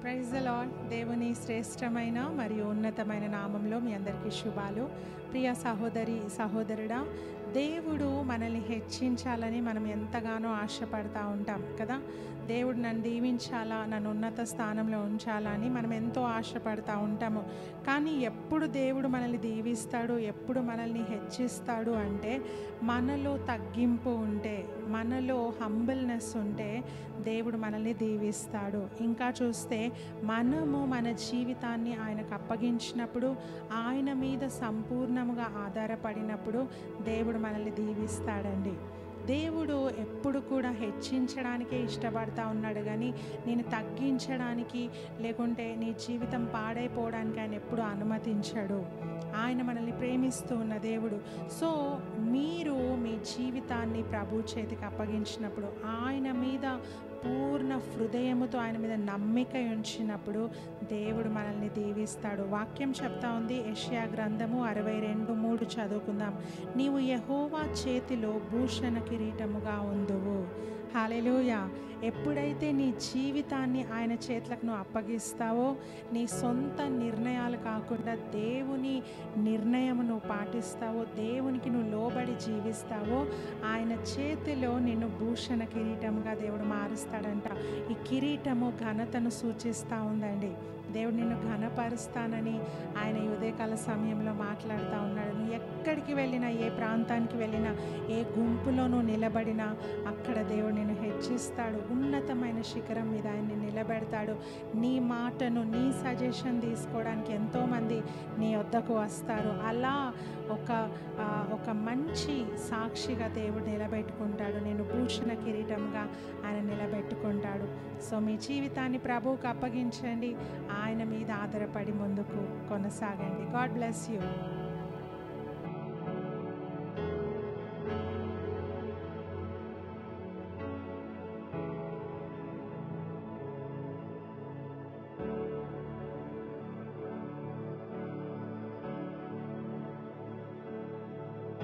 Praise the lord. దేవుని శ్రేష్టమైన మరియు ఉన్నతమైన నామంలో మీ అందరికీ శుభాలు. ప్రియ సహోదరి సహోదరుడా, దేవుడు మనల్ని హెచ్చించాలని మనం ఎంతగానో ఆశపడతా ఉంటాం కదా. దేవుడు నన్ను దీవించాలా, నన్ను ఉన్నత స్థానంలో ఉంచాలా అని మనం ఎంతో ఆశపడతా ఉంటాము. కానీ ఎప్పుడు దేవుడు మనల్ని దీవిస్తాడు, ఎప్పుడు మనల్ని హెచ్చిస్తాడు అంటే మనలో తగ్గింపు ఉంటే, మనలో హంబుల్నెస్ ఉంటే దేవుడు మనల్ని దీవిస్తాడు. ఇంకా చూస్తే మనము మన జీవితాన్ని ఆయనకు అప్పగించినప్పుడు, ఆయన మీద సంపూర్ణముగా ఆధారపడినప్పుడు దేవుడు మనల్ని దీవిస్తాడండి. దేవుడు ఎప్పుడు కూడా హెచ్చించడానికే ఇష్టపడతా ఉన్నాడు, కానీ నేను తగ్గించడానికి లేకుంటే నీ జీవితం పాడైపోవడానికి ఆయన ఎప్పుడు అనుమతించడు. ఆయన మనల్ని ప్రేమిస్తూ ఉన్న దేవుడు. సో మీరు మీ జీవితాన్ని ప్రభు చేతికి అప్పగించినప్పుడు, ఆయన మీద పూర్ణ హృదయముతో ఆయన మీద నమ్మిక ఉంచినప్పుడు దేవుడు మనల్ని దీవిస్తాడు. వాక్యం చెప్తా ఉంది, యెషయా గ్రంథము 62:3 చదువుకుందాం. నీవు యెహోవా చేతిలో భూషణ కిరీటముగా ఉందువు. హల్లెలూయా. ఎప్పుడైతే నీ జీవితాన్ని ఆయన చేతులకు నువ్వు అప్పగిస్తావో, నీ సొంత నిర్ణయాలు కాకుండా దేవుని నిర్ణయం నువ్వు పాటిస్తావో, దేవునికి నువ్వు లోబడి జీవిస్తావో, ఆయన చేతిలో నిన్ను భూషణ కిరీటముగా దేవుడు మారుస్తాడంట. ఈ కిరీటము ఘనతను సూచిస్తూ ఉందండి. దేవుడు నిన్ను ఘనపరుస్తానని ఆయన ఉదయకాల సమయంలో మాట్లాడుతూ ఉన్నాడు. నువ్వు ఎక్కడికి వెళ్ళినా, ఏ ప్రాంతానికి వెళ్ళినా, ఏ గుంపులో నువ్వు నిలబడినా అక్కడ దేవుడు నిన్ను హెచ్చిస్తాడు. ఉన్నతమైన శిఖరం మీద ఆయన్ని నిలబెడతాడు. నీ మాటను, నీ సజెషన్ తీసుకోవడానికి ఎంతోమంది నీ వద్దకు వస్తారు. అలా ఒక మంచి సాక్షిగా దేవుడు నిలబెట్టుకుంటాడు. నేను భూషణ కిరీటంగా ఆయన నిలబెట్టుకుంటాడు. సో మీ జీవితాన్ని ప్రభువుకు అప్పగించండి, ఆయన మీద ఆధారపడి ముందుకు కొనసాగండి. God bless you.